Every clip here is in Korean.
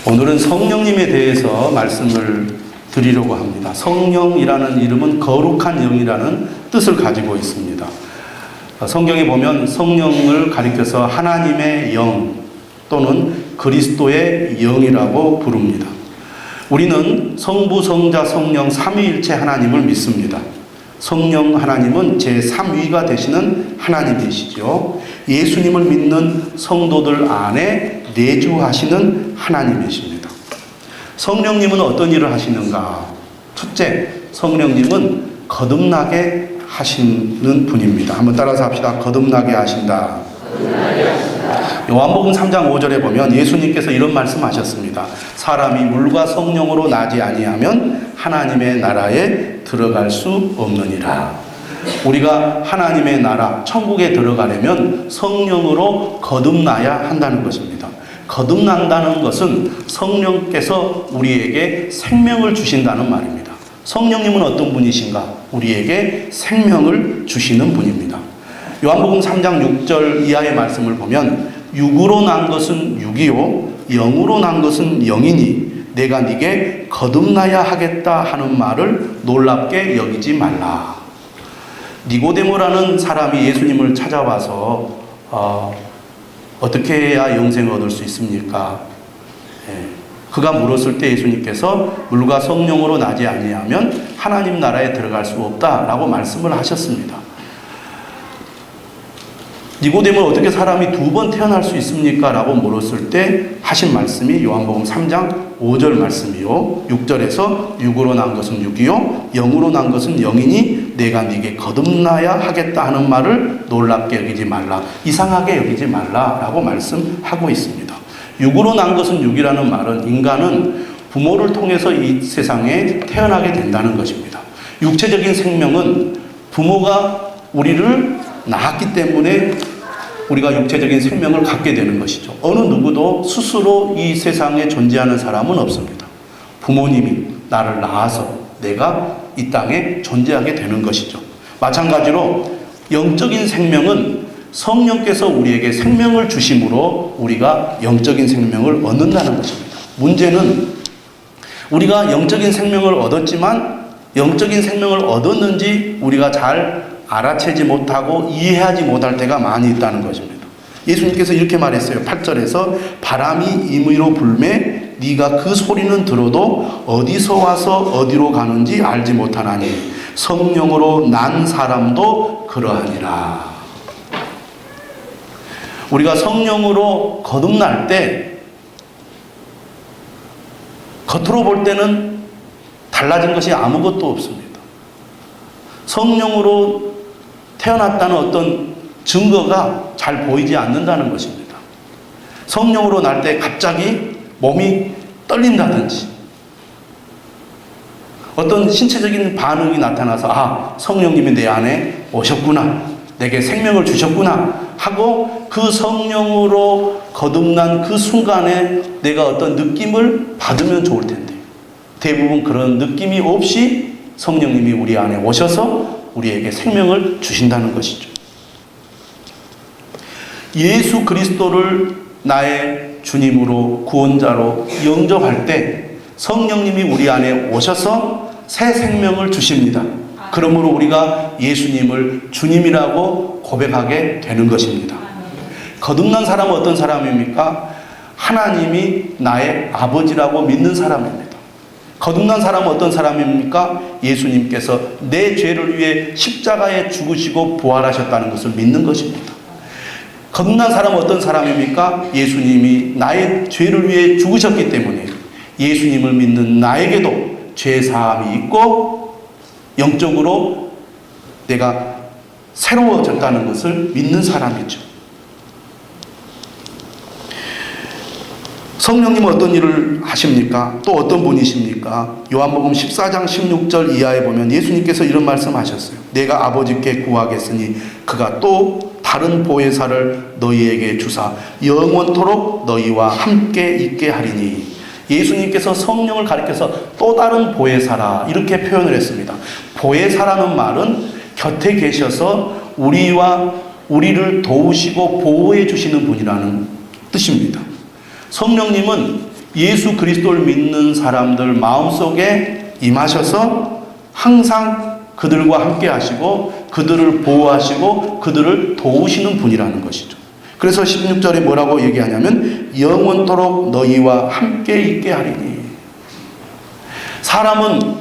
오늘은 성령님에 대해서 말씀을 드리려고 합니다. 성령이라는 이름은 거룩한 영이라는 뜻을 가지고 있습니다. 성경에 보면 성령을 가리켜서 하나님의 영 또는 그리스도의 영이라고 부릅니다. 우리는 성부, 성자, 성령 삼위일체 하나님을 믿습니다. 성령 하나님은 제3위가 되시는 하나님이시죠. 예수님을 믿는 성도들 안에 내주하시는 하나님이십니다. 성령님은 어떤 일을 하시는가? 첫째, 성령님은 거듭나게 하시는 분입니다. 한번 따라서 합시다. 거듭나게 하신다. 요한복음 3장 5절에 보면 예수님께서 이런 말씀하셨습니다. 사람이 물과 성령으로 나지 아니하면 하나님의 나라에 들어갈 수 없느니라. 우리가 하나님의 나라, 천국에 들어가려면 성령으로 거듭나야 한다는 것입니다. 거듭난다는 것은 성령께서 우리에게 생명을 주신다는 말입니다. 성령님은 어떤 분이신가? 우리에게 생명을 주시는 분입니다. 요한복음 3장 6절 이하의 말씀을 보면 육으로 난 것은 육이요 영으로 난 것은 영이니 내가 네게 거듭나야 하겠다 하는 말을 놀랍게 여기지 말라. 니고데모라는 사람이 예수님을 찾아와서 어떻게 해야 영생을 얻을 수 있습니까? 그가 물었을 때 예수님께서 물과 성령으로 나지 아니하면 하나님 나라에 들어갈 수 없다라고 말씀을 하셨습니다. 니고데모는 어떻게 사람이 두 번 태어날 수 있습니까? 라고 물었을 때 하신 말씀이 요한복음 3장 5절 말씀이요 6절에서 육으로 난 것은 육이요 영으로 난 것은 영이니 내가 네게 거듭나야 하겠다 하는 말을 놀랍게 여기지 말라, 이상하게 여기지 말라 라고 말씀하고 있습니다. 육으로 난 것은 육이라는 말은 인간은 부모를 통해서 이 세상에 태어나게 된다는 것입니다. 육체적인 생명은 부모가 우리를 낳았기 때문에 우리가 육체적인 생명을 갖게 되는 것이죠. 어느 누구도 스스로 이 세상에 존재하는 사람은 없습니다. 부모님이 나를 낳아서 내가 이 땅에 존재하게 되는 것이죠. 마찬가지로 영적인 생명은 성령께서 우리에게 생명을 주심으로 우리가 영적인 생명을 얻는다는 것입니다. 문제는 우리가 영적인 생명을 얻었지만 영적인 생명을 얻었는지 우리가 잘 알아채지 못하고 이해하지 못할 때가 많이 있다는 것입니다. 예수님께서 이렇게 말했어요. 8절에서 바람이 임의로 불매 네가 그 소리는 들어도 어디서 와서 어디로 가는지 알지 못하나니 성령으로 난 사람도 그러하니라. 우리가 성령으로 거듭날 때 겉으로 볼 때는 달라진 것이 아무것도 없습니다. 성령으로 태어났다는 어떤 증거가 잘 보이지 않는다는 것입니다. 성령으로 날 때 갑자기 몸이 떨린다든지 어떤 신체적인 반응이 나타나서 성령님이 내 안에 오셨구나, 내게 생명을 주셨구나 하고 그 성령으로 거듭난 그 순간에 내가 어떤 느낌을 받으면 좋을 텐데 대부분 그런 느낌이 없이 성령님이 우리 안에 오셔서 우리에게 생명을 주신다는 것이죠. 예수 그리스도를 나의 주님으로 구원자로 영접할 때 성령님이 우리 안에 오셔서 새 생명을 주십니다. 그러므로 우리가 예수님을 주님이라고 고백하게 되는 것입니다. 거듭난 사람은 어떤 사람입니까? 하나님이 나의 아버지라고 믿는 사람입니다. 거듭난 사람은 어떤 사람입니까? 예수님께서 내 죄를 위해 십자가에 죽으시고 부활하셨다는 것을 믿는 것입니다. 거듭난 사람은 어떤 사람입니까? 예수님이 나의 죄를 위해 죽으셨기 때문에 예수님을 믿는 나에게도 죄사함이 있고 영적으로 내가 새로워졌다는 것을 믿는 사람이죠. 성령님은 어떤 일을 하십니까? 또 어떤 분이십니까? 요한복음 14장 16절 이하에 보면 예수님께서 이런 말씀하셨어요. 내가 아버지께 구하겠으니 그가 또 다른 보혜사를 너희에게 주사 영원토록 너희와 함께 있게 하리니. 예수님께서 성령을 가리켜서 또 다른 보혜사라 이렇게 표현을 했습니다. 보혜사라는 말은 곁에 계셔서 우리를 도우시고 보호해 주시는 분이라는 뜻입니다. 성령님은 예수 그리스도를 믿는 사람들 마음속에 임하셔서 항상 그들과 함께 하시고 그들을 보호하시고 그들을 도우시는 분이라는 것이죠. 그래서 16절에 뭐라고 얘기하냐면 영원토록 너희와 함께 있게 하리니. 사람은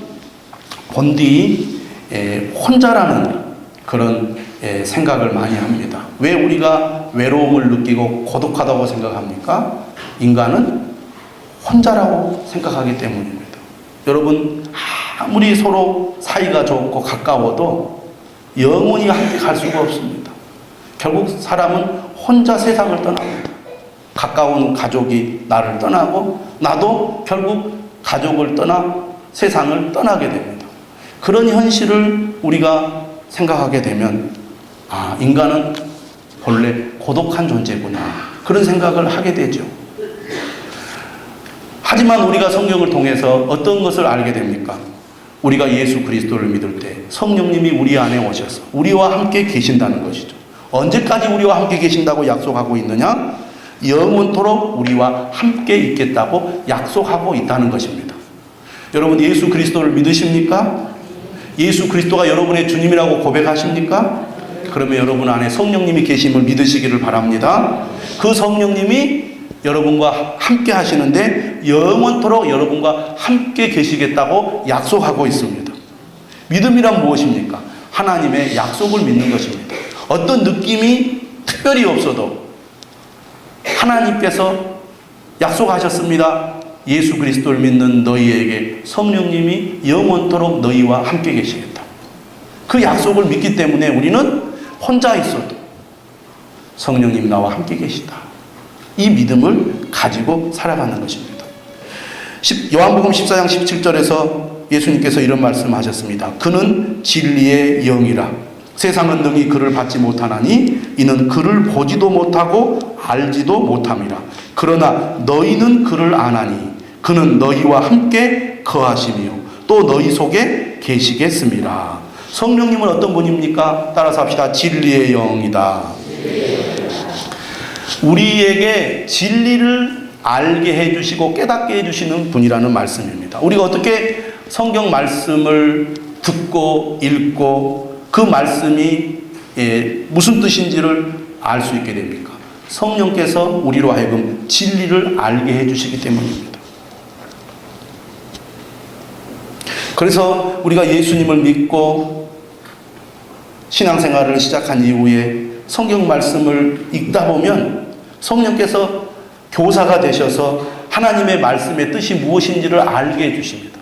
본디 혼자라는 그런 생각을 많이 합니다. 왜 우리가 외로움을 느끼고 고독하다고 생각합니까? 인간은 혼자라고 생각하기 때문입니다. 여러분, 아무리 서로 사이가 좋고 가까워도 영원히 함께 갈 수가 없습니다. 결국 사람은 혼자 세상을 떠납니다. 가까운 가족이 나를 떠나고 나도 결국 가족을 떠나 세상을 떠나게 됩니다. 그런 현실을 우리가 생각하게 되면 인간은 본래 고독한 존재구나, 그런 생각을 하게 되죠. 하지만 우리가 성경을 통해서 어떤 것을 알게 됩니까? 우리가 예수 그리스도를 믿을 때 성령님이 우리 안에 오셔서 우리와 함께 계신다는 것이죠. 언제까지 우리와 함께 계신다고 약속하고 있느냐? 영원토록 우리와 함께 있겠다고 약속하고 있다는 것입니다. 여러분, 예수 그리스도를 믿으십니까? 예수 그리스도가 여러분의 주님이라고 고백하십니까? 그러면 여러분 안에 성령님이 계심을 믿으시기를 바랍니다. 그 성령님이 여러분과 함께 하시는데 영원토록 여러분과 함께 계시겠다고 약속하고 있습니다. 믿음이란 무엇입니까? 하나님의 약속을 믿는 것입니다. 어떤 느낌이 특별히 없어도 하나님께서 약속하셨습니다. 예수 그리스도를 믿는 너희에게 성령님이 영원토록 너희와 함께 계시겠다. 그 약속을 믿기 때문에 우리는 혼자 있어도 성령님이 나와 함께 계시다, 이 믿음을 가지고 살아가는 것입니다. 요한복음 14장 17절에서 예수님께서 이런 말씀하셨습니다. 그는 진리의 영이라. 세상은 능히 그를 받지 못하나니 이는 그를 보지도 못하고 알지도 못함이라. 그러나 너희는 그를 아나니 그는 너희와 함께 거하시며 또 너희 속에 계시겠습니다. 성령님은 어떤 분입니까? 따라서 합시다. 진리의 영이다. 우리에게 진리를 알게 해주시고 깨닫게 해주시는 분이라는 말씀입니다. 우리가 어떻게 성경 말씀을 듣고 읽고 그 말씀이 무슨 뜻인지를 알 수 있게 됩니까? 성령께서 우리로 하여금 진리를 알게 해주시기 때문입니다. 그래서 우리가 예수님을 믿고 신앙생활을 시작한 이후에 성경 말씀을 읽다 보면 성령께서 교사가 되셔서 하나님의 말씀의 뜻이 무엇인지를 알게 해주십니다.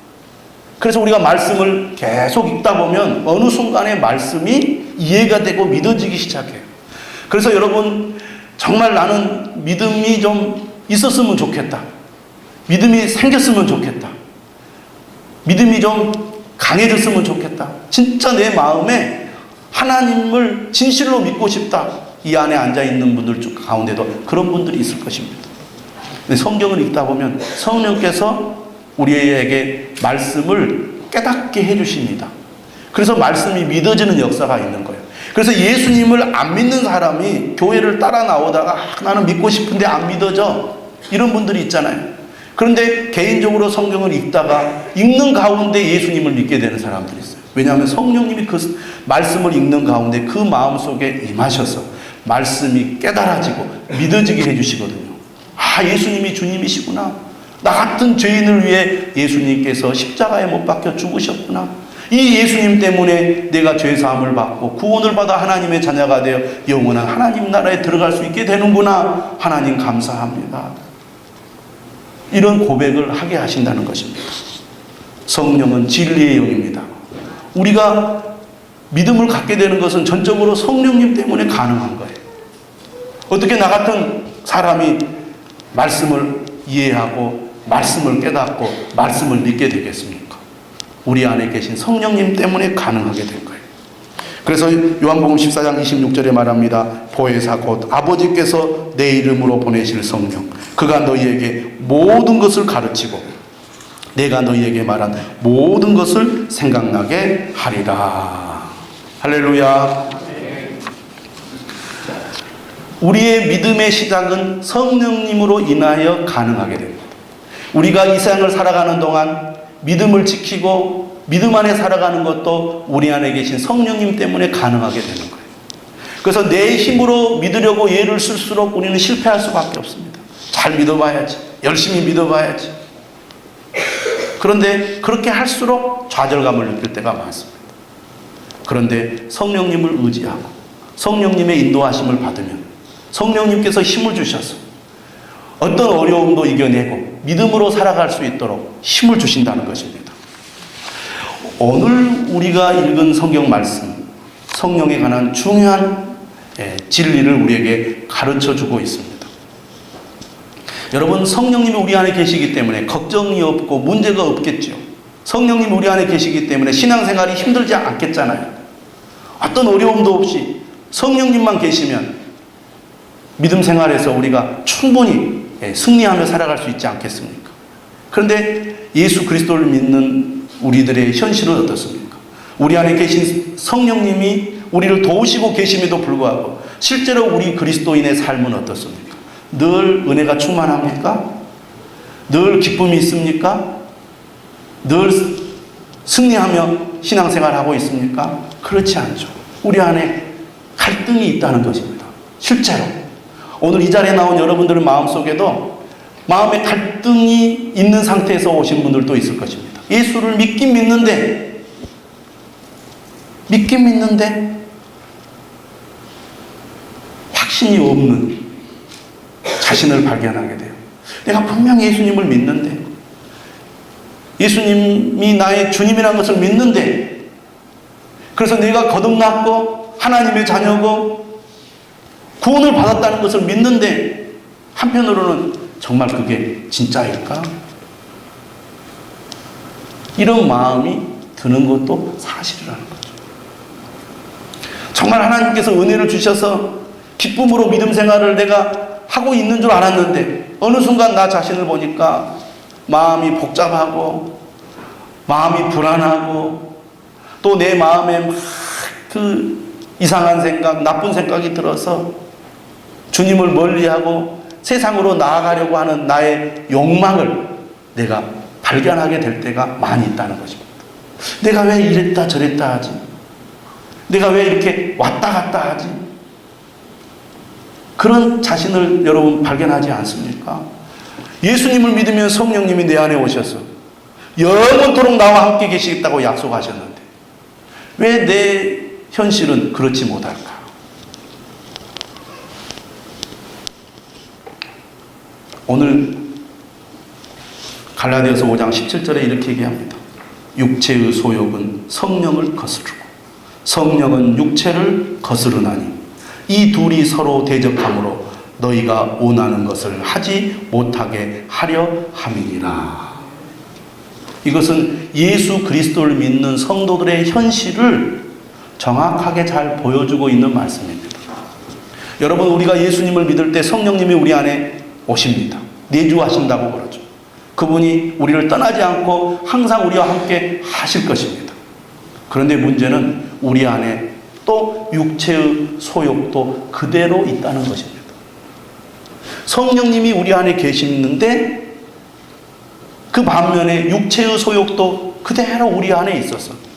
그래서 우리가 말씀을 계속 읽다 보면 어느 순간에 말씀이 이해가 되고 믿어지기 시작해요. 그래서 여러분, 정말 나는 믿음이 좀 있었으면 좋겠다, 믿음이 생겼으면 좋겠다, 믿음이 좀 강해졌으면 좋겠다, 진짜 내 마음에 하나님을 진실로 믿고 싶다, 이 안에 앉아있는 분들 가운데도 그런 분들이 있을 것입니다. 근데 성경을 읽다 보면 성령께서 우리에게 말씀을 깨닫게 해주십니다. 그래서 말씀이 믿어지는 역사가 있는 거예요. 그래서 예수님을 안 믿는 사람이 교회를 따라 나오다가 나는 믿고 싶은데 안 믿어져, 이런 분들이 있잖아요. 그런데 개인적으로 성경을 읽다가 읽는 가운데 예수님을 믿게 되는 사람들이 있어요. 왜냐하면 성령님이 그 말씀을 읽는 가운데 그 마음속에 임하셔서 말씀이 깨달아지고 믿어지게 해주시거든요. 예수님이 주님이시구나, 나 같은 죄인을 위해 예수님께서 십자가에 못 박혀 죽으셨구나, 이 예수님 때문에 내가 죄사함을 받고 구원을 받아 하나님의 자녀가 되어 영원한 하나님 나라에 들어갈 수 있게 되는구나, 하나님 감사합니다, 이런 고백을 하게 하신다는 것입니다. 성령은 진리의 영입니다. 우리가 믿음을 갖게 되는 것은 전적으로 성령님 때문에 가능한 거예요. 어떻게 나 같은 사람이 말씀을 이해하고 말씀을 깨닫고 말씀을 믿게 되겠습니까? 우리 안에 계신 성령님 때문에 가능하게 된 거예요. 그래서 요한복음 14장 26절에 말합니다. 보혜사 곧 아버지께서 내 이름으로 보내실 성령, 그가 너희에게 모든 것을 가르치고 내가 너희에게 말한 모든 것을 생각나게 하리라. 할렐루야. 우리의 믿음의 시작은 성령님으로 인하여 가능하게 됩니다. 우리가 이 세상을 살아가는 동안 믿음을 지키고 믿음 안에 살아가는 것도 우리 안에 계신 성령님 때문에 가능하게 되는 거예요. 그래서 내 힘으로 믿으려고 애를 쓸수록 우리는 실패할 수밖에 없습니다. 잘 믿어봐야지. 열심히 믿어봐야지. 그런데 그렇게 할수록 좌절감을 느낄 때가 많습니다. 그런데 성령님을 의지하고 성령님의 인도하심을 받으면 성령님께서 힘을 주셔서 어떤 어려움도 이겨내고 믿음으로 살아갈 수 있도록 힘을 주신다는 것입니다. 오늘 우리가 읽은 성경 말씀, 성령에 관한 중요한 진리를 우리에게 가르쳐 주고 있습니다. 여러분, 성령님이 우리 안에 계시기 때문에 걱정이 없고 문제가 없겠죠. 성령님이 우리 안에 계시기 때문에 신앙생활이 힘들지 않겠잖아요. 어떤 어려움도 없이 성령님만 계시면 믿음 생활에서 우리가 충분히 승리하며 살아갈 수 있지 않겠습니까? 그런데 예수 그리스도를 믿는 우리들의 현실은 어떻습니까? 우리 안에 계신 성령님이 우리를 도우시고 계심에도 불구하고 실제로 우리 그리스도인의 삶은 어떻습니까? 늘 은혜가 충만합니까? 늘 기쁨이 있습니까? 늘 승리하며 신앙생활하고 있습니까? 그렇지 않죠. 우리 안에 갈등이 있다는 것입니다. 실제로 오늘 이 자리에 나온 여러분들의 마음속에도 마음의 갈등이 있는 상태에서 오신 분들도 있을 것입니다. 예수를 믿긴 믿는데 확신이 없는 자신을 발견하게 돼요. 내가 분명히 예수님을 믿는데, 예수님이 나의 주님이라는 것을 믿는데, 그래서 내가 거듭났고 하나님의 자녀고 구원을 받았다는 것을 믿는데 한편으로는 정말 그게 진짜일까? 이런 마음이 드는 것도 사실이라는 거죠. 정말 하나님께서 은혜를 주셔서 기쁨으로 믿음 생활을 내가 하고 있는 줄 알았는데 어느 순간 나 자신을 보니까 마음이 복잡하고 마음이 불안하고 또 내 마음에 막 그 이상한 생각, 나쁜 생각이 들어서 주님을 멀리하고 세상으로 나아가려고 하는 나의 욕망을 내가 발견하게 될 때가 많이 있다는 것입니다. 내가 왜 이랬다 저랬다 하지? 내가 왜 이렇게 왔다 갔다 하지? 그런 자신을 여러분 발견하지 않습니까? 예수님을 믿으면 성령님이 내 안에 오셔서 영원토록 나와 함께 계시겠다고 약속하셨는데 왜 내 현실은 그렇지 못할까? 오늘 갈라디아서 5장 17절에 이렇게 얘기합니다. 육체의 소욕은 성령을 거스르고 성령은 육체를 거스르나니 이 둘이 서로 대적함으로 너희가 원하는 것을 하지 못하게 하려 함이니라. 이것은 예수 그리스도를 믿는 성도들의 현실을 정확하게 잘 보여주고 있는 말씀입니다. 여러분, 우리가 예수님을 믿을 때 성령님이 우리 안에 오십니다. 내주하신다고 그러죠. 그분이 우리를 떠나지 않고 항상 우리와 함께 하실 것입니다. 그런데 문제는 우리 안에 또 육체의 소욕도 그대로 있다는 것입니다. 성령님이 우리 안에 계시는데 그 반면에 육체의 소욕도 그대로 우리 안에 있어서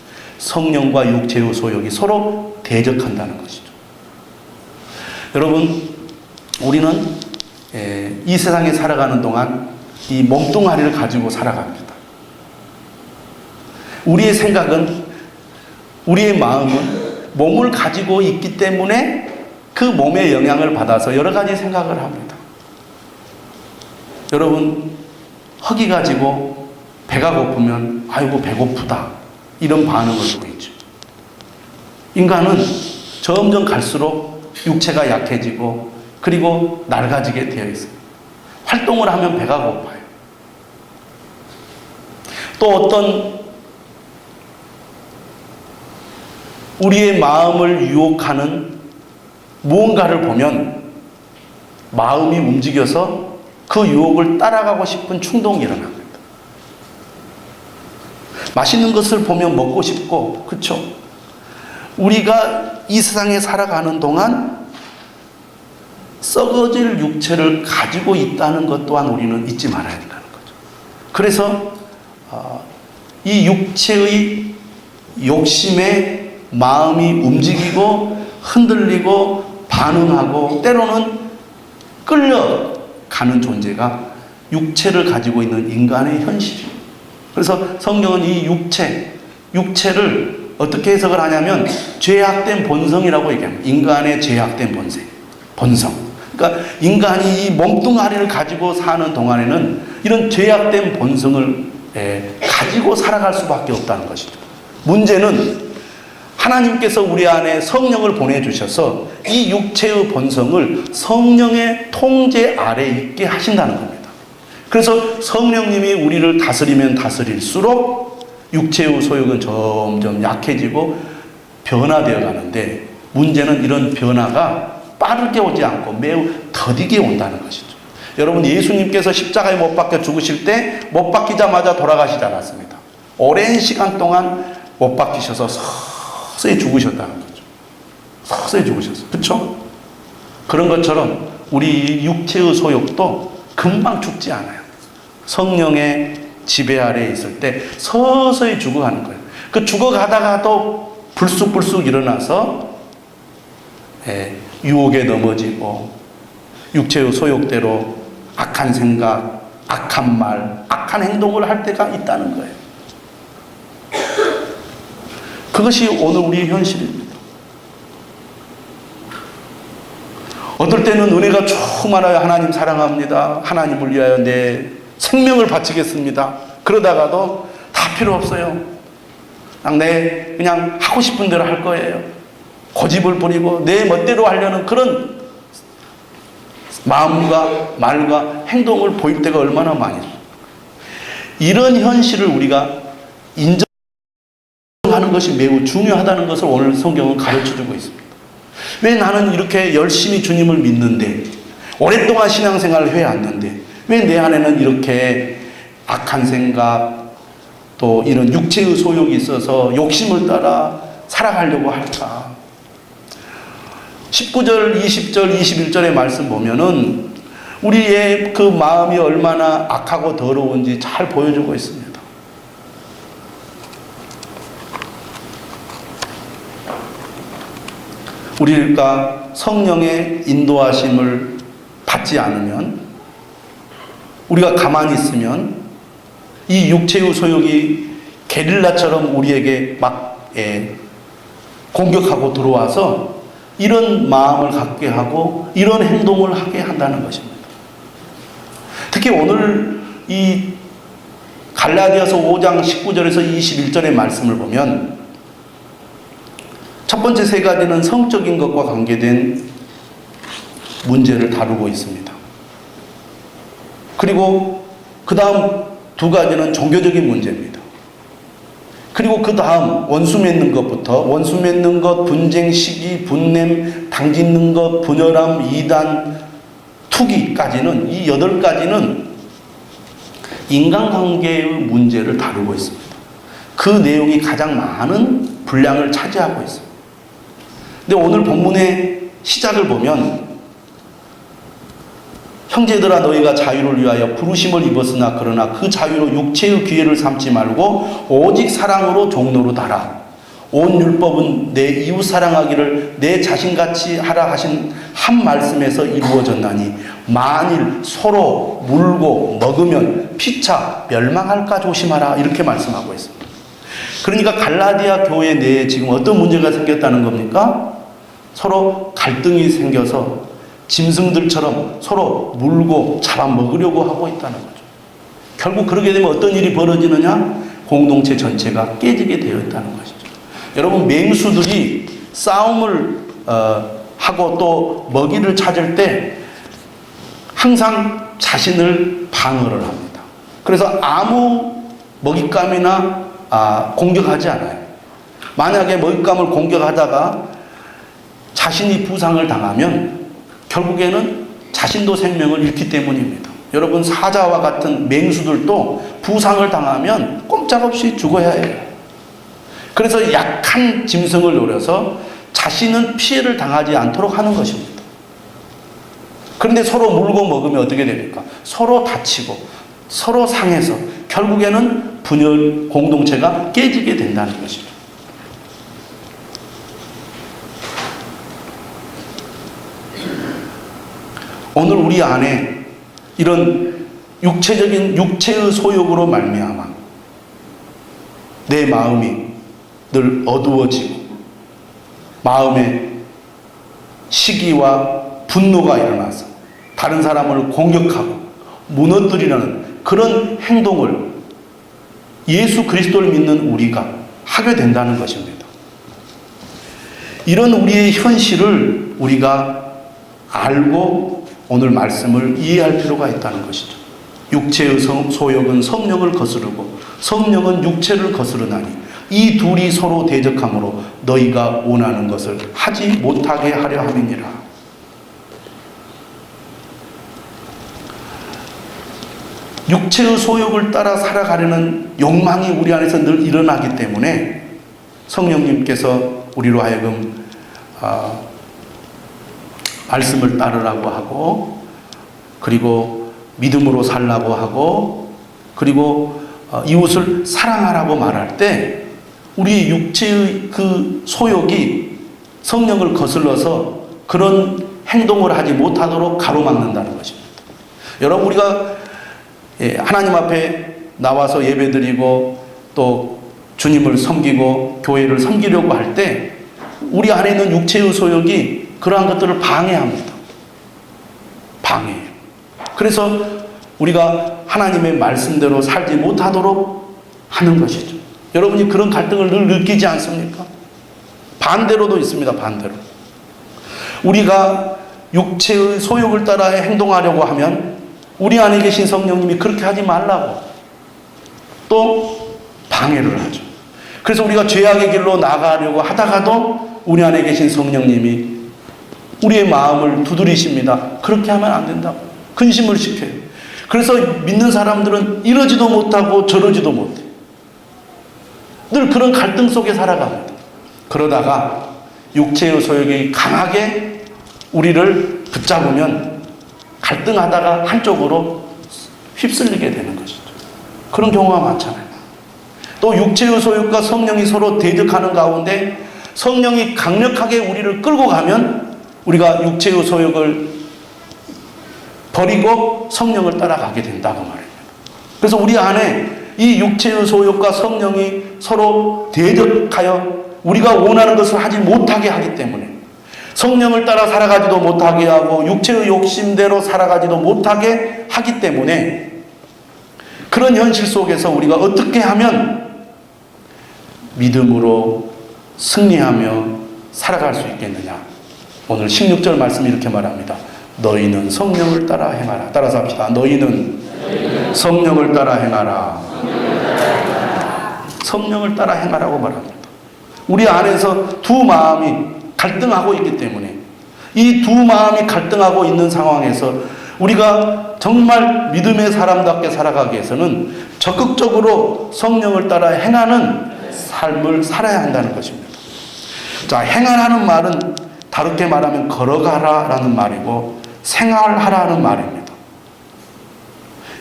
성령과 육체의 소욕이 서로 대적한다는 것이죠. 여러분, 우리는 이 세상에 살아가는 동안 이 몸뚱아리를 가지고 살아갑니다. 우리의 생각은, 우리의 마음은 몸을 가지고 있기 때문에 그 몸의 영향을 받아서 여러 가지 생각을 합니다. 여러분, 허기 가지고 배가 고프면 아이고 배고프다 이런 반응을 보이죠. 인간은 점점 갈수록 육체가 약해지고 그리고 낡아지게 되어 있어요. 활동을 하면 배가 고파요. 또 어떤 우리의 마음을 유혹하는 무언가를 보면 마음이 움직여서 그 유혹을 따라가고 싶은 충동이 일어납니다. 맛있는 것을 보면 먹고 싶고, 그렇죠? 우리가 이 세상에 살아가는 동안 썩어질 육체를 가지고 있다는 것 또한 우리는 잊지 말아야 된다는 거죠. 그래서 이 육체의 욕심에 마음이 움직이고 흔들리고 반응하고 때로는 끌려가는 존재가 육체를 가지고 있는 인간의 현실이에요. 그래서 성경은 이 육체를 어떻게 해석을 하냐면 죄악된 본성이라고 얘기합니다. 인간의 죄악된 본성. 그러니까 인간이 이 몸뚱아리를 가지고 사는 동안에는 이런 죄악된 본성을 가지고 살아갈 수밖에 없다는 것이죠. 문제는 하나님께서 우리 안에 성령을 보내주셔서 이 육체의 본성을 성령의 통제 아래 있게 하신다는 겁니다. 그래서 성령님이 우리를 다스리면 다스릴수록 육체의 소욕은 점점 약해지고 변화되어 가는데, 문제는 이런 변화가 빠르게 오지 않고 매우 더디게 온다는 것이죠. 여러분, 예수님께서 십자가에 못 박혀 죽으실 때 못 박히자마자 돌아가시지 않았습니다. 오랜 시간 동안 못 박히셔서 서서히 죽으셨다는 거죠. 서서히 죽으셨어요. 그렇죠? 그런 것처럼 우리 육체의 소욕도 금방 죽지 않아요. 성령의 지배 아래에 있을 때 서서히 죽어가는 거예요. 그 죽어가다가도 불쑥불쑥 일어나서 유혹에 넘어지고 육체의 소욕대로 악한 생각, 악한 말, 악한 행동을 할 때가 있다는 거예요. 그것이 오늘 우리의 현실입니다. 어떨 때는 은혜가 충만하여 하나님 사랑합니다. 하나님을 위하여 내 생명을 바치겠습니다. 그러다가도 다 필요 없어요. 그냥 하고 싶은 대로 할 거예요. 고집을 부리고 내 멋대로 하려는 그런 마음과 말과 행동을 보일 때가 얼마나 많이 있어요. 이런 현실을 우리가 인정하는 것이 매우 중요하다는 것을 오늘 성경은 가르쳐주고 있습니다. 왜 나는 이렇게 열심히 주님을 믿는데, 오랫동안 신앙생활을 해왔는데 왜 내 안에는 이렇게 악한 생각, 또 이런 육체의 소욕이 있어서 욕심을 따라 살아가려고 할까? 19절, 20절, 21절의 말씀 보면은 우리의 그 마음이 얼마나 악하고 더러운지 잘 보여주고 있습니다. 우리가 성령의 인도하심을 받지 않으면, 우리가 가만히 있으면 이 육체의 소욕이 게릴라처럼 우리에게 막 공격하고 들어와서 이런 마음을 갖게 하고 이런 행동을 하게 한다는 것입니다. 특히 오늘 이 갈라디아서 5장 19절에서 21절의 말씀을 보면 첫 번째 세 가지는 성적인 것과 관계된 문제를 다루고 있습니다. 그리고 그 다음 두 가지는 종교적인 문제입니다. 그리고 그 다음 원수 맺는 것부터, 원수 맺는 것, 분쟁, 시기, 분냄, 당짓는 것, 분열함, 이단, 투기까지는, 이 8가지는 인간관계의 문제를 다루고 있습니다. 그 내용이 가장 많은 분량을 차지하고 있습니다. 근데 오늘 본문의 시작을 보면 형제들아 너희가 자유를 위하여 부르심을 입었으나 그러나 그 자유로 육체의 기회를 삼지 말고 오직 사랑으로 종로로 달아. 온 율법은 내 이웃 사랑하기를 내 자신같이 하라 하신 한 말씀에서 이루어졌나니 만일 서로 물고 먹으면 피차 멸망할까 조심하라, 이렇게 말씀하고 있습니다. 그러니까 갈라디아 교회 내에 지금 어떤 문제가 생겼다는 겁니까? 서로 갈등이 생겨서 짐승들처럼 서로 물고 잡아먹으려고 하고 있다는 거죠. 결국 그렇게 되면 어떤 일이 벌어지느냐? 공동체 전체가 깨지게 되어 있다는 것이죠. 여러분, 맹수들이 싸움을 하고 또 먹이를 찾을 때 항상 자신을 방어를 합니다. 그래서 아무 먹잇감이나 공격하지 않아요. 만약에 먹잇감을 공격하다가 자신이 부상을 당하면 결국에는 자신도 생명을 잃기 때문입니다. 여러분, 사자와 같은 맹수들도 부상을 당하면 꼼짝없이 죽어야 해요. 그래서 약한 짐승을 노려서 자신은 피해를 당하지 않도록 하는 것입니다. 그런데 서로 물고 먹으면 어떻게 됩니까? 서로 다치고 서로 상해서 결국에는 분열 공동체가 깨지게 된다는 것이죠. 오늘 우리 안에 이런 육체의 소욕으로 말미암아 내 마음이 늘 어두워지고 마음에 시기와 분노가 일어나서 다른 사람을 공격하고 무너뜨리려는 그런 행동을 예수 그리스도를 믿는 우리가 하게 된다는 것입니다. 이런 우리의 현실을 우리가 알고 오늘 말씀을 이해할 필요가 있다는 것이죠. 육체의 소욕은 성령을 거스르고 성령은 육체를 거스르나니 이 둘이 서로 대적함으로 너희가 원하는 것을 하지 못하게 하려 함이니라. 육체의 소욕을 따라 살아가려는 욕망이 우리 안에서 늘 일어나기 때문에 성령님께서 우리로 하여금 말씀을 따르라고 하고 그리고 믿음으로 살라고 하고 그리고 이웃을 사랑하라고 말할 때 우리 육체의 그 소욕이 성령을 거슬러서 그런 행동을 하지 못하도록 가로막는다는 것입니다. 여러분 우리가 하나님 앞에 나와서 예배드리고 또 주님을 섬기고 교회를 섬기려고 할 때 우리 안에 있는 육체의 소욕이 그러한 것들을 방해합니다. 방해해요. 그래서 우리가 하나님의 말씀대로 살지 못하도록 하는 것이죠. 여러분이 그런 갈등을 늘 느끼지 않습니까? 반대로도 있습니다. 반대로. 우리가 육체의 소욕을 따라 행동하려고 하면 우리 안에 계신 성령님이 그렇게 하지 말라고 또 방해를 하죠. 그래서 우리가 죄악의 길로 나가려고 하다가도 우리 안에 계신 성령님이 우리의 마음을 두드리십니다. 그렇게 하면 안 된다고 근심을 시켜요. 그래서 믿는 사람들은 이러지도 못하고 저러지도 못해. 늘 그런 갈등 속에 살아갑니다. 그러다가 육체의 소욕이 강하게 우리를 붙잡으면 갈등하다가 한쪽으로 휩쓸리게 되는 것이죠. 그런 경우가 많잖아요. 또 육체의 소욕과 성령이 서로 대적하는 가운데 성령이 강력하게 우리를 끌고 가면 우리가 육체의 소욕을 버리고 성령을 따라가게 된다고 말입니다. 그래서 우리 안에 이 육체의 소욕과 성령이 서로 대적하여 우리가 원하는 것을 하지 못하게 하기 때문에 성령을 따라 살아가지도 못하게 하고 육체의 욕심대로 살아가지도 못하게 하기 때문에 그런 현실 속에서 우리가 어떻게 하면 믿음으로 승리하며 살아갈 수 있겠느냐. 오늘 16절 말씀이 이렇게 말합니다. 너희는 성령을 따라 행하라. 따라서 합시다. 너희는 성령을 따라 행하라. 성령을 따라 행하라고 말합니다. 우리 안에서 두 마음이 갈등하고 있기 때문에 이 두 마음이 갈등하고 있는 상황에서 우리가 정말 믿음의 사람답게 살아가기 위해서는 적극적으로 성령을 따라 행하는 삶을 살아야 한다는 것입니다. 자, 행하라는 말은 다르게 말하면 걸어가라라는 말이고 생활하라는 말입니다.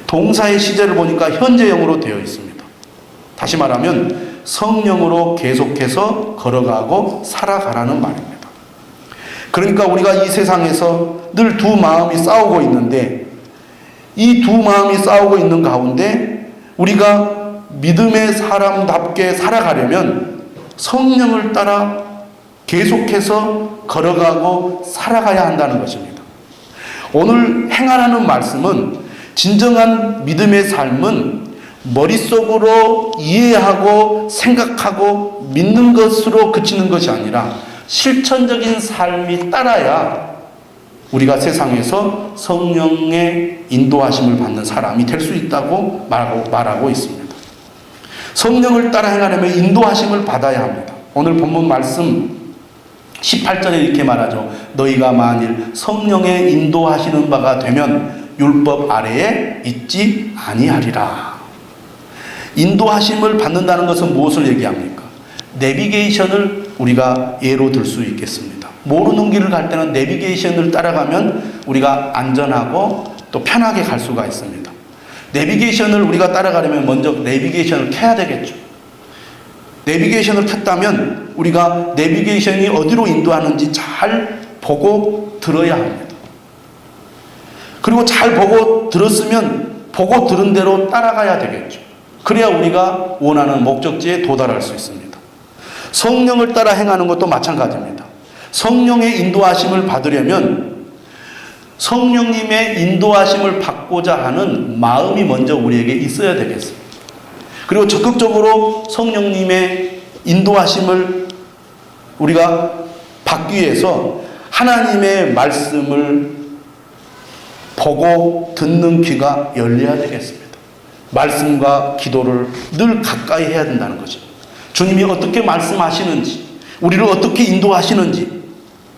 동사의 시제를 보니까 현재형으로 되어 있습니다. 다시 말하면 성령으로 계속해서 걸어가고 살아가라는 말입니다. 그러니까 우리가 이 세상에서 늘 두 마음이 싸우고 있는데 이 두 마음이 싸우고 있는 가운데 우리가 믿음의 사람답게 살아가려면 성령을 따라 계속해서 걸어가고 살아가야 한다는 것입니다. 오늘 행하라는 말씀은 진정한 믿음의 삶은 머릿속으로 이해하고 생각하고 믿는 것으로 그치는 것이 아니라 실천적인 삶이 따라야 우리가 세상에서 성령의 인도하심을 받는 사람이 될 수 있다고 말하고 있습니다. 성령을 따라 행하려면 인도하심을 받아야 합니다. 오늘 본문 말씀 18절에 이렇게 말하죠. 너희가 만일 성령의 인도하시는 바가 되면 율법 아래에 있지 아니하리라. 인도하심을 받는다는 것은 무엇을 얘기합니까? 내비게이션을 우리가 예로 들 수 있겠습니다. 모르는 길을 갈 때는 내비게이션을 따라가면 우리가 안전하고 또 편하게 갈 수가 있습니다. 내비게이션을 우리가 따라가려면 먼저 내비게이션을 켜야 되겠죠. 내비게이션을 켰다면 우리가 내비게이션이 어디로 인도하는지 잘 보고 들어야 합니다. 그리고 잘 보고 들었으면 보고 들은 대로 따라가야 되겠죠. 그래야 우리가 원하는 목적지에 도달할 수 있습니다. 성령을 따라 행하는 것도 마찬가지입니다. 성령의 인도하심을 받으려면 성령님의 인도하심을 받고자 하는 마음이 먼저 우리에게 있어야 되겠습니다. 그리고 적극적으로 성령님의 인도하심을 우리가 받기 위해서 하나님의 말씀을 보고 듣는 귀가 열려야 되겠습니다. 말씀과 기도를 늘 가까이 해야 된다는 것입니다. 주님이 어떻게 말씀하시는지, 우리를 어떻게 인도하시는지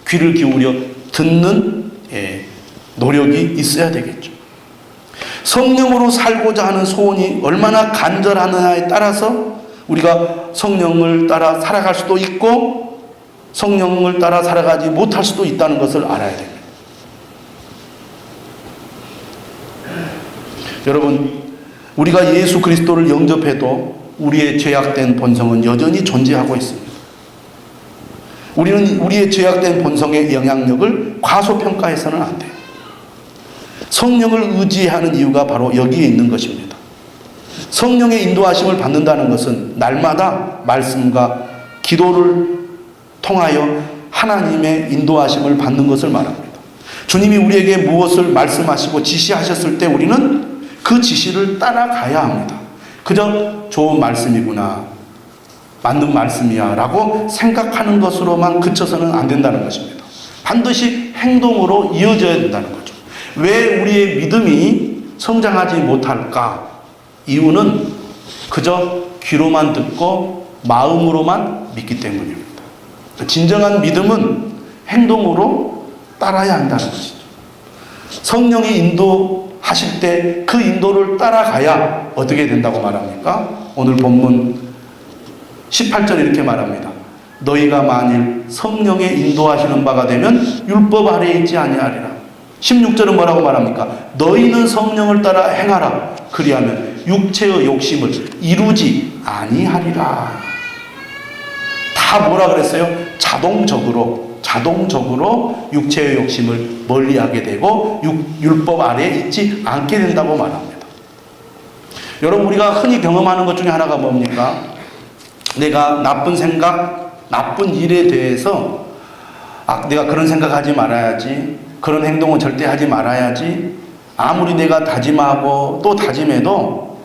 귀를 기울여 듣는 노력이 있어야 되겠죠. 성령으로 살고자 하는 소원이 얼마나 간절하느냐에 따라서 우리가 성령을 따라 살아갈 수도 있고 성령을 따라 살아가지 못할 수도 있다는 것을 알아야 됩니다. 여러분, 우리가 예수 그리스도를 영접해도 우리의 죄악된 본성은 여전히 존재하고 있습니다. 우리는 우리의 죄악된 본성의 영향력을 과소평가해서는 안 돼요. 성령을 의지하는 이유가 바로 여기에 있는 것입니다. 성령의 인도하심을 받는다는 것은 날마다 말씀과 기도를 통하여 하나님의 인도하심을 받는 것을 말합니다. 주님이 우리에게 무엇을 말씀하시고 지시하셨을 때 우리는 그 지시를 따라가야 합니다. 그저 좋은 말씀이구나, 맞는 말씀이야 라고 생각하는 것으로만 그쳐서는 안 된다는 것입니다. 반드시 행동으로 이어져야 된다는 거죠. 왜 우리의 믿음이 성장하지 못할까? 이유는 그저 귀로만 듣고 마음으로만 믿기 때문입니다. 진정한 믿음은 행동으로 따라야 한다는 것이죠. 성령이 인도하실 때 그 인도를 따라가야 어떻게 된다고 말합니까? 오늘 본문 18절에 이렇게 말합니다. 너희가 만일 성령의 인도하시는 바가 되면 율법 아래에 있지 아니하리라. 16절은 뭐라고 말합니까? 너희는 성령을 따라 행하라. 그리하면 육체의 욕심을 이루지 아니하리라. 다 뭐라 그랬어요? 자동적으로 육체의 욕심을 멀리하게 되고 율법 아래에 있지 않게 된다고 말합니다. 여러분, 우리가 흔히 경험하는 것 중에 하나가 뭡니까? 내가 나쁜 생각, 나쁜 일에 대해서 내가 그런 생각하지 말아야지, 그런 행동은 절대 하지 말아야지, 아무리 내가 다짐하고 또 다짐해도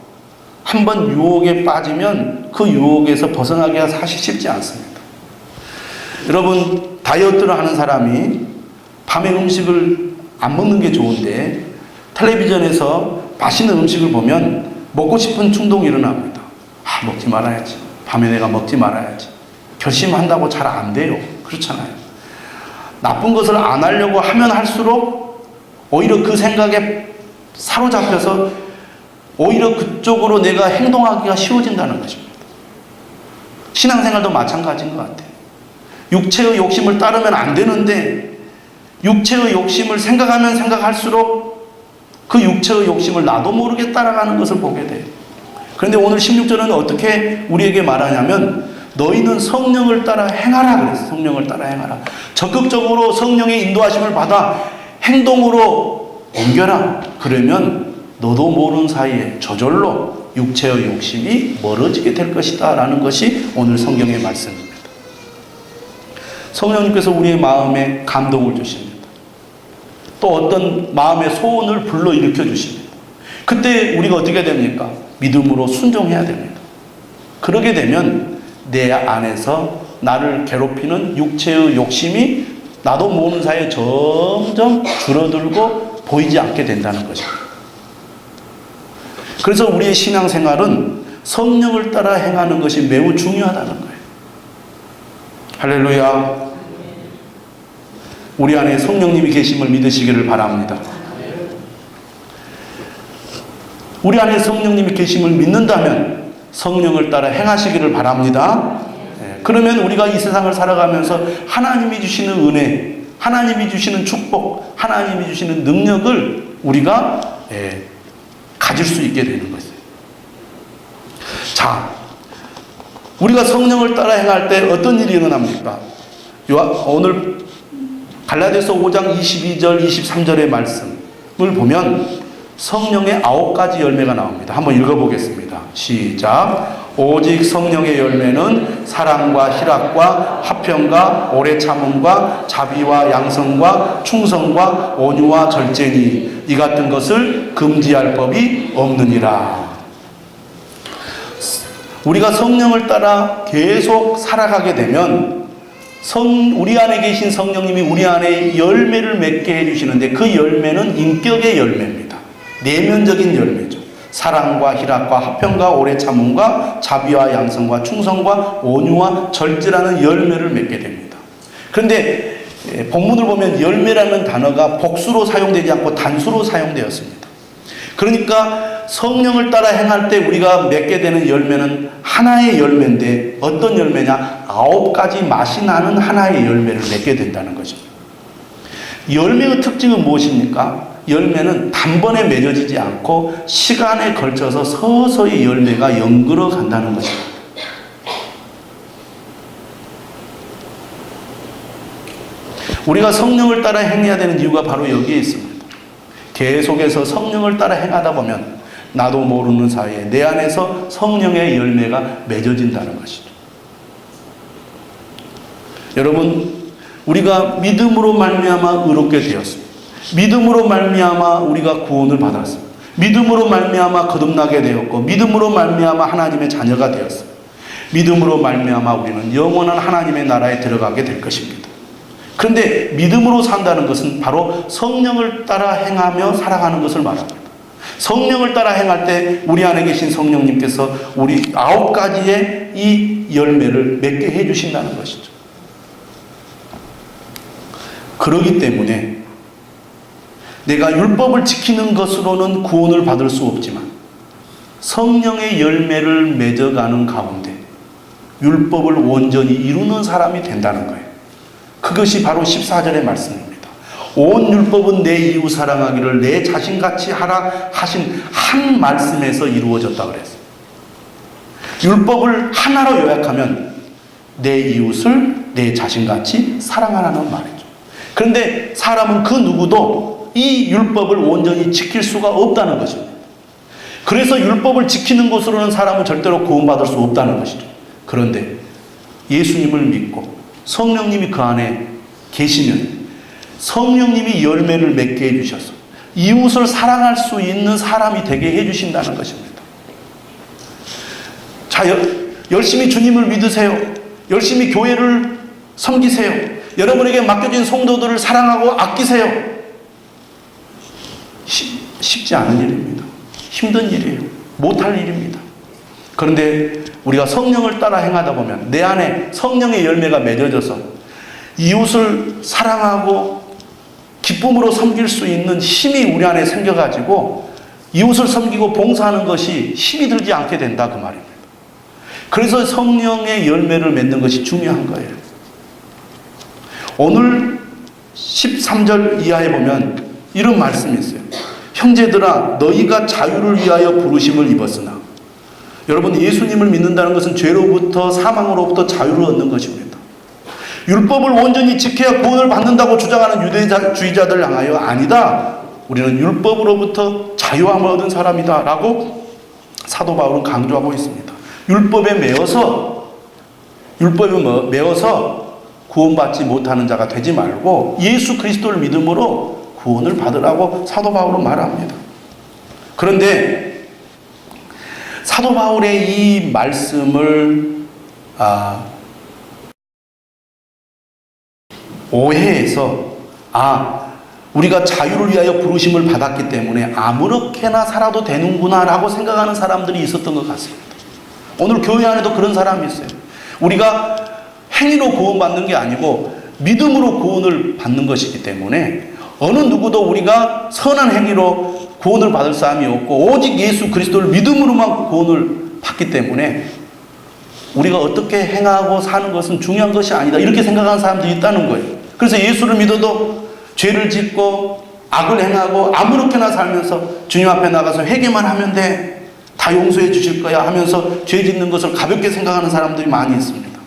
한번 유혹에 빠지면 그 유혹에서 벗어나기가 사실 쉽지 않습니다. 여러분, 다이어트를 하는 사람이 밤에 음식을 안 먹는 게 좋은데 텔레비전에서 맛있는 음식을 보면 먹고 싶은 충동이 일어납니다. 먹지 말아야지, 밤에 내가 먹지 말아야지. 결심한다고 잘 안 돼요. 그렇잖아요. 나쁜 것을 안 하려고 하면 할수록 오히려 그 생각에 사로잡혀서 오히려 그쪽으로 내가 행동하기가 쉬워진다는 것입니다. 신앙생활도 마찬가지인 것 같아요. 육체의 욕심을 따르면 안 되는데 육체의 욕심을 생각하면 생각할수록 그 육체의 욕심을 나도 모르게 따라가는 것을 보게 돼요. 그런데 오늘 16절은 어떻게 우리에게 말하냐면 너희는 성령을 따라 행하라 그랬어요. 성령을 따라 행하라. 적극적으로 성령의 인도하심을 받아 행동으로 옮겨라. 그러면 너도 모르는 사이에 저절로 육체의 욕심이 멀어지게 될 것이다 라는 것이 오늘 성경의 말씀입니다. 성령님께서 우리의 마음에 감동을 주십니다. 또 어떤 마음의 소원을 불러일으켜 주십니다. 그때 우리가 어떻게 됩니까? 믿음으로 순종해야 됩니다. 그러게 되면 내 안에서 나를 괴롭히는 육체의 욕심이 나도 모르는 사이에 점점 줄어들고 보이지 않게 된다는 것입니다. 그래서 우리의 신앙생활은 성령을 따라 행하는 것이 매우 중요하다는 거예요. 할렐루야. 우리 안에 성령님이 계심을 믿으시기를 바랍니다. 우리 안에 성령님이 계심을 믿는다면 성령을 따라 행하시기를 바랍니다. 그러면 우리가 이 세상을 살아가면서 하나님이 주시는 은혜, 하나님이 주시는 축복, 하나님이 주시는 능력을 우리가 가질 수 있게 되는 것이에요. 자, 우리가 성령을 따라 행할 때 어떤 일이 일어납니까? 오늘 갈라디아서 5장 22절 23절의 말씀을 보면 성령의 9가지 열매가 나옵니다. 한번 읽어보겠습니다. 시작. 오직 성령의 열매는 사랑과 희락과 화평과 오래 참음과 자비와 양성과 충성과 온유와 절제니 이 같은 것을 금지할 법이 없느니라. 우리가 성령을 따라 계속 살아가게 되면 우리 안에 계신 성령님이 우리 안에 열매를 맺게 해주시는데 그 열매는 인격의 열매입니다. 내면적인 열매죠. 사랑과 희락과 화평과 오래 참음과 자비와 양성과 충성과 온유와 절제라는 열매를 맺게 됩니다. 그런데 본문을 보면 열매라는 단어가 복수로 사용되지 않고 단수로 사용되었습니다. 그러니까 성령을 따라 행할 때 우리가 맺게 되는 열매는 하나의 열매인데 어떤 열매냐? 9가지 맛이 나는 하나의 열매를 맺게 된다는 것입니다. 열매의 특징은 무엇입니까? 열매는 단번에 맺어지지 않고 시간에 걸쳐서 서서히 열매가 연그러 간다는 것입니다. 우리가 성령을 따라 행해야 되는 이유가 바로 여기에 있습니다. 계속해서 성령을 따라 행하다 보면 나도 모르는 사이에 내 안에서 성령의 열매가 맺어진다는 것이죠. 여러분, 우리가 믿음으로 말미암아 의롭게 되었습니다. 믿음으로 말미암아 우리가 구원을 받았습니다. 믿음으로 말미암아 거듭나게 되었고 믿음으로 말미암아 하나님의 자녀가 되었습니다. 믿음으로 말미암아 우리는 영원한 하나님의 나라에 들어가게 될 것입니다. 그런데 믿음으로 산다는 것은 바로 성령을 따라 행하며 살아가는 것을 말합니다. 성령을 따라 행할 때 우리 안에 계신 성령님께서 우리 9가지의 이 열매를 맺게 해주신다는 것이죠. 그렇기 때문에 내가 율법을 지키는 것으로는 구원을 받을 수 없지만 성령의 열매를 맺어가는 가운데 율법을 온전히 이루는 사람이 된다는 거예요. 그것이 바로 14절의 말씀입니다. 온 율법은 내 이웃 사랑하기를 내 자신같이 하라 하신 한 말씀에서 이루어졌다 그랬어요. 율법을 하나로 요약하면 내 이웃을 내 자신같이 사랑하라는 말이죠. 그런데 사람은 그 누구도 이 율법을 온전히 지킬 수가 없다는 것입니다. 그래서 율법을 지키는 것으로는 사람은 절대로 구원받을 수 없다는 것이죠. 그런데 예수님을 믿고 성령님이 그 안에 계시면 성령님이 열매를 맺게 해주셔서 이웃을 사랑할 수 있는 사람이 되게 해주신다는 것입니다. 자, 열심히 주님을 믿으세요. 열심히 교회를 섬기세요. 여러분에게 맡겨진 성도들을 사랑하고 아끼세요. 쉽지 않은 일입니다. 힘든 일이에요. 못할 일입니다. 그런데 우리가 성령을 따라 행하다 보면 내 안에 성령의 열매가 맺어져서 이웃을 사랑하고 기쁨으로 섬길 수 있는 힘이 우리 안에 생겨가지고 이웃을 섬기고 봉사하는 것이 힘이 들지 않게 된다 그 말입니다. 그래서 성령의 열매를 맺는 것이 중요한 거예요. 오늘 13절 이하에 보면 이런 말씀이 있어요. 형제들아 너희가 자유를 위하여 부르심을 입었으나 여러분 예수님을 믿는다는 것은 죄로부터 사망으로부터 자유를 얻는 것입니다. 율법을 온전히 지켜야 구원을 받는다고 주장하는 유대주의자들 향하여 아니다. 우리는 율법으로부터 자유함을 얻은 사람이다 라고 사도 바울은 강조하고 있습니다. 율법에 매어서 구원받지 못하는 자가 되지 말고 예수 그리스도를 믿음으로 구원을 받으라고 사도 바울은 말합니다. 그런데 사도 바울의 이 말씀을 오해해서 우리가 자유를 위하여 부르심을 받았기 때문에 아무렇게나 살아도 되는구나 라고 생각하는 사람들이 있었던 것 같습니다. 오늘 교회 안에도 그런 사람이 있어요. 우리가 행위로 구원받는 게 아니고 믿음으로 구원을 받는 것이기 때문에 어느 누구도 우리가 선한 행위로 구원을 받을 사람이 없고 오직 예수 그리스도를 믿음으로만 구원을 받기 때문에 우리가 어떻게 행하고 사는 것은 중요한 것이 아니다 이렇게 생각하는 사람들이 있다는 거예요. 그래서 예수를 믿어도 죄를 짓고 악을 행하고 아무렇게나 살면서 주님 앞에 나가서 회개만 하면 돼, 다 용서해 주실 거야 하면서 죄 짓는 것을 가볍게 생각하는 사람들이 많이 있습니다.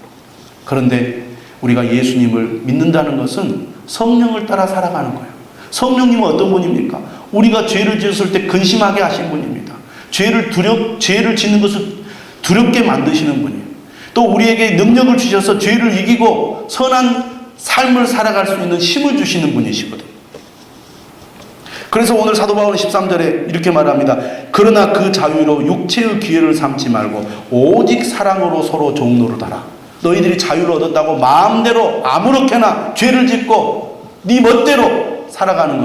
그런데 우리가 예수님을 믿는다는 것은 성령을 따라 살아가는 거예요. 성령님은 어떤 분입니까? 우리가 죄를 지었을 때 근심하게 하신 분입니다. 죄를 짓는 것을 두렵게 만드시는 분이에요. 또 우리에게 능력을 주셔서 죄를 이기고 선한 삶을 살아갈 수 있는 힘을 주시는 분이시거든요. 그래서 오늘 사도 바울은 13절에 이렇게 말합니다. 그러나 그 자유로 육체의 기회를 삼지 말고 오직 사랑으로 서로 종노릇하라. 너희들이 자유를 얻었다고 마음대로 아무렇게나 죄를 짓고 네 멋대로 살아가는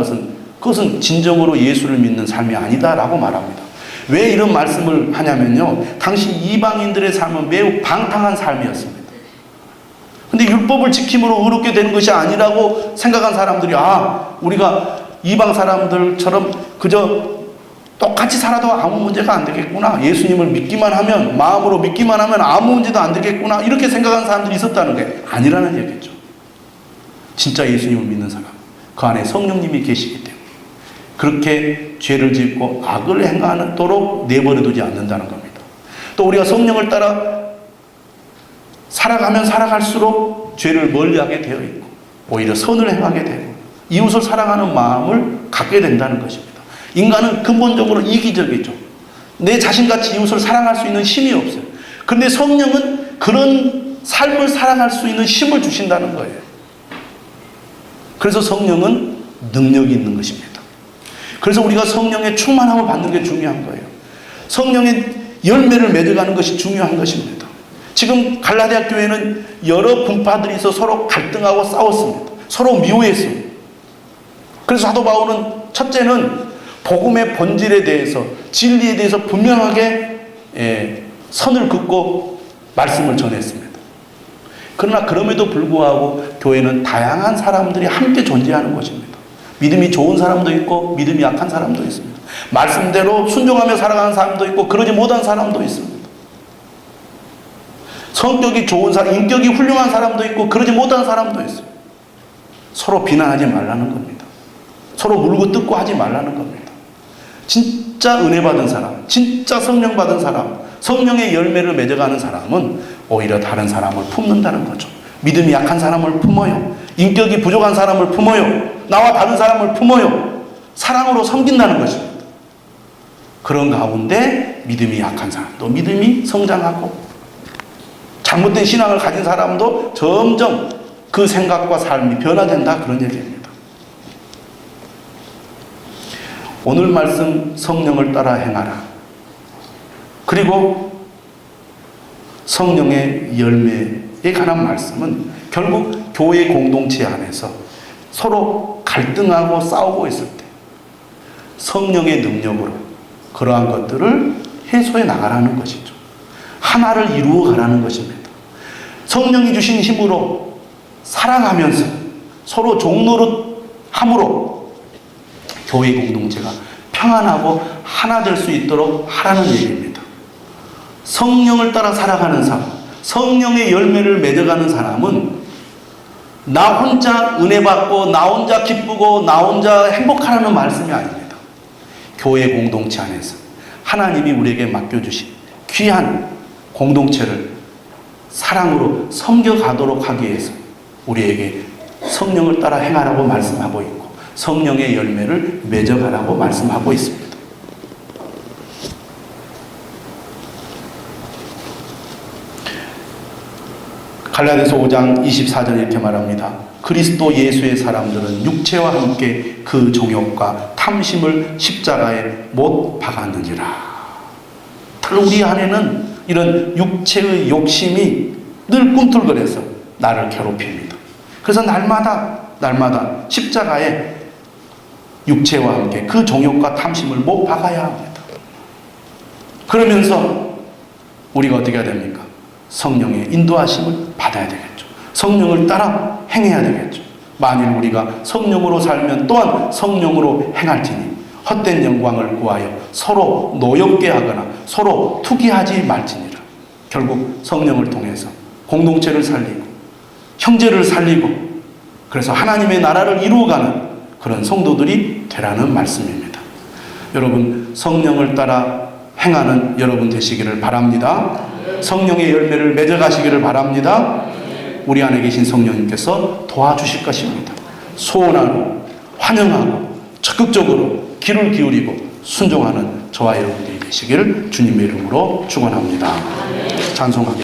그것은 진정으로 예수를 믿는 삶이 아니다라고 말합니다. 왜 이런 말씀을 하냐면요, 당시 이방인들의 삶은 매우 방탕한 삶이었습니다. 근데 율법을 지킴으로 의롭게 되는 것이 아니라고 생각한 사람들이, 우리가 이방 사람들처럼 그저 똑같이 살아도 아무 문제가 안 되겠구나, 예수님을 믿기만 하면, 마음으로 믿기만 하면 아무 문제도 안 되겠구나, 이렇게 생각한 사람들이 있었다는 게 아니라는 얘기죠. 진짜 예수님을 믿는 사람, 그 안에 성령님이 계시기 때문에 그렇게 죄를 짓고 악을 행하도록 내버려두지 않는다는 겁니다. 또 우리가 성령을 따라 살아가면 살아갈수록 죄를 멀리하게 되어 있고 오히려 선을 행하게 되고 이웃을 사랑하는 마음을 갖게 된다는 것입니다. 인간은 근본적으로 이기적이죠. 내 자신같이 이웃을 사랑할 수 있는 힘이 없어요. 그런데 성령은 그런 삶을 살아갈 수 있는 힘을 주신다는 거예요. 그래서 성령은 능력이 있는 것입니다. 그래서 우리가 성령의 충만함을 받는 게 중요한 거예요. 성령의 열매를 맺어가는 것이 중요한 것입니다. 지금 갈라디아 교회는 여러 분파들이 있어 서로 갈등하고 싸웠습니다. 서로 미워했습니다. 그래서 사도 바울은 첫째는 복음의 본질에 대해서, 진리에 대해서 분명하게 선을 긋고 말씀을 전했습니다. 그러나 그럼에도 불구하고 교회는 다양한 사람들이 함께 존재하는 것입니다. 믿음이 좋은 사람도 있고 믿음이 약한 사람도 있습니다. 말씀대로 순종하며 살아가는 사람도 있고 그러지 못한 사람도 있습니다. 성격이 좋은 사람, 인격이 훌륭한 사람도 있고 그러지 못한 사람도 있어요. 서로 비난하지 말라는 겁니다. 서로 물고 뜯고 하지 말라는 겁니다. 진짜 은혜 받은 사람, 진짜 성령 받은 사람, 성령의 열매를 맺어가는 사람은 오히려 다른 사람을 품는다는 거죠. 믿음이 약한 사람을 품어요. 인격이 부족한 사람을 품어요. 나와 다른 사람을 품어요. 사랑으로 섬긴다는 것입니다. 그런 가운데 믿음이 약한 사람도 믿음이 성장하고 잘못된 신앙을 가진 사람도 점점 그 생각과 삶이 변화된다, 그런 얘기입니다. 오늘 말씀 성령을 따라 행하라. 그리고 성령의 열매에 관한 말씀은 결국 교회 공동체 안에서 서로 갈등하고 싸우고 있을 때 성령의 능력으로 그러한 것들을 해소해 나가라는 것이죠. 하나를 이루어 가라는 것입니다. 성령이 주신 힘으로 살아가면서 서로 종노릇함으로 교회 공동체가 평안하고 하나 될 수 있도록 하라는 얘기입니다. 성령을 따라 살아가는 사람, 성령의 열매를 맺어가는 사람은 나 혼자 은혜 받고 나 혼자 기쁘고 나 혼자 행복하라는 말씀이 아닙니다. 교회 공동체 안에서 하나님이 우리에게 맡겨주신 귀한 공동체를 사랑으로 섬겨가도록 하기 위해서 우리에게 성령을 따라 행하라고 말씀하고 있고 성령의 열매를 맺어가라고 말씀하고 있습니다. 갈라디아서 5장 24절 이렇게 말합니다. 그리스도 예수의 사람들은 육체와 함께 그 정욕과 탐심을 십자가에 못 박았느니라. 우리 안에는 이런 육체의 욕심이 늘 꿈틀거려서 나를 괴롭힙니다. 그래서 날마다 십자가에 육체와 함께 그 정욕과 탐심을 못 박아야 합니다. 그러면서 우리가 어떻게 해야 됩니까? 성령의 인도하심을 받아야 되겠죠. 성령을 따라 행해야 되겠죠. 만일 우리가 성령으로 살면 또한 성령으로 행할지니 헛된 영광을 구하여 서로 노엽게 하거나 서로 투기하지 말지니라. 결국 성령을 통해서 공동체를 살리고 형제를 살리고 그래서 하나님의 나라를 이루어가는 그런 성도들이 되라는 말씀입니다. 여러분, 성령을 따라 행하는 여러분 되시기를 바랍니다. 성령의 열매를 맺어가시기를 바랍니다. 우리 안에 계신 성령님께서 도와주실 것입니다. 소원하고 환영하고 적극적으로 귀를 기울이고 순종하는 저와 여러분들이 되시기를 주님의 이름으로 축원합니다. 찬송하겠습니다.